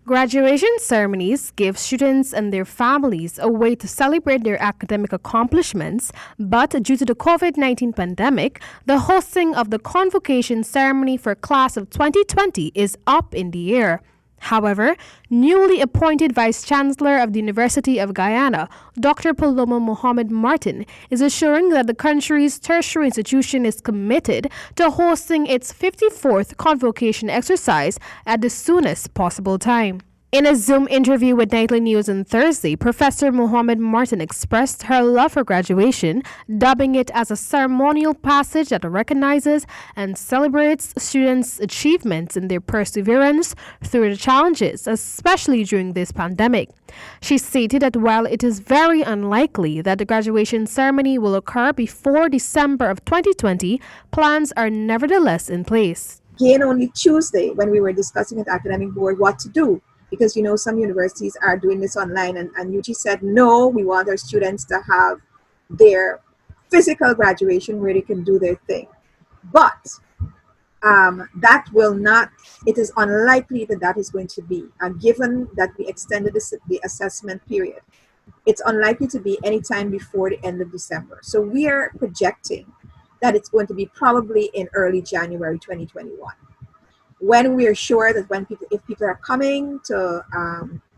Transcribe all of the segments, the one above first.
Graduation ceremonies give students and their families a way to celebrate their academic accomplishments, but due to the COVID-19 pandemic, the hosting of the Convocation ceremony for class of 2020 is up in the air. However, newly appointed Vice Chancellor of the University of Guyana, Dr. Paloma Mohammed Martin, is assuring that the country's tertiary institution is committed to hosting its 54th Convocation exercise at the soonest possible time. In a Zoom interview with Nightly News on Thursday, Professor Mohammed Martin expressed her love for graduation, dubbing it as a ceremonial passage that recognizes and celebrates students' achievements and their perseverance through the challenges, especially during this pandemic. She stated that while it is very unlikely that the graduation ceremony will occur before December of 2020, plans are nevertheless in place. Again, only Tuesday, when we were discussing with the academic board what to do, because some universities are doing this online, and UG said no, we want our students to have their physical graduation where they can do their thing. But that will not, it is unlikely that is going to be, given that we extended the assessment period, it's unlikely to be any time before the end of December. So we are projecting that it's going to be probably in early January 2021. When we are sure that if people are coming to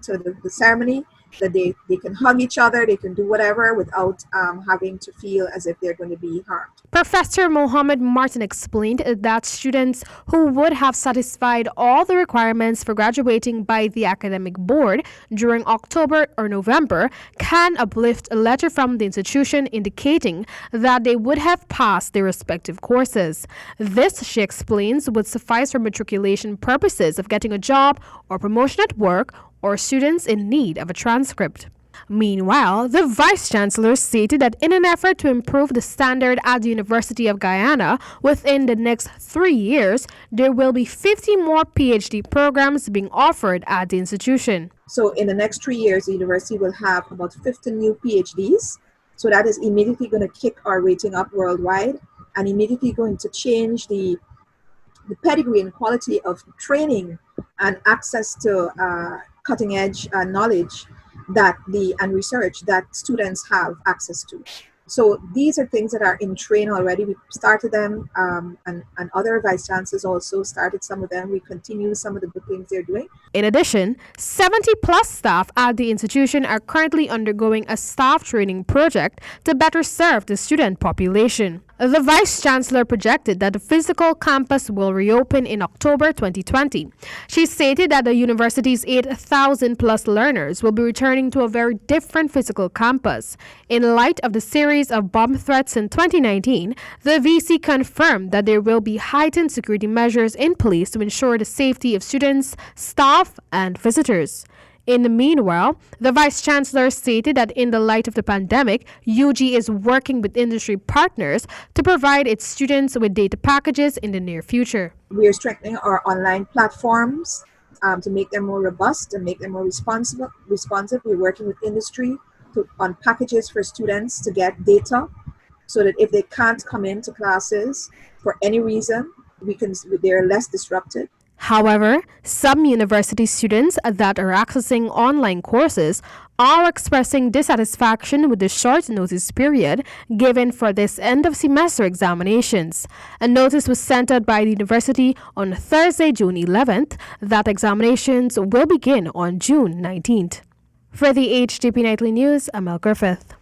the ceremony, that they can hug each other, they can do whatever without having to feel as if they're going to be harmed. Professor Mohammed Martin explained that students who would have satisfied all the requirements for graduating by the academic board during October or November can uplift a letter from the institution indicating that they would have passed their respective courses. This, she explains, would suffice for matriculation purposes of getting a job or promotion at work or students in need of a transcript. Meanwhile, the Vice Chancellor stated that in an effort to improve the standard at the University of Guyana within the next 3 years, there will be 50 more PhD programs being offered at the institution. So in the next 3 years, the university will have about 50 new PhDs. So that is immediately going to kick our rating up worldwide and immediately going to change the pedigree and quality of training and access to cutting edge knowledge and research that students have access to. So these are things that are in train already. We started them, and other vice chancellors also started some of them. We continue some of the good things they're doing. In addition, 70 plus staff at the institution are currently undergoing a staff training project to better serve the student population. The Vice Chancellor projected that the physical campus will reopen in October 2020. She stated that the university's 8,000 plus learners will be returning to a very different physical campus. In light of the series of bomb threats in 2019, the VC confirmed that there will be heightened security measures in place to ensure the safety of students, staff, and visitors. In the meanwhile, the Vice Chancellor stated that in the light of the pandemic, UG is working with industry partners to provide its students with data packages in the near future. We are strengthening our online platforms to make them more robust and make them more responsive. We're working with industry on packages for students to get data so that if they can't come into classes for any reason, they're less disrupted. However, some university students that are accessing online courses are expressing dissatisfaction with the short notice period given for this end of semester examinations. A notice was sent out by the university on Thursday, June 11th, that examinations will begin on June 19th. For the HDP Nightly News, Amel Griffith.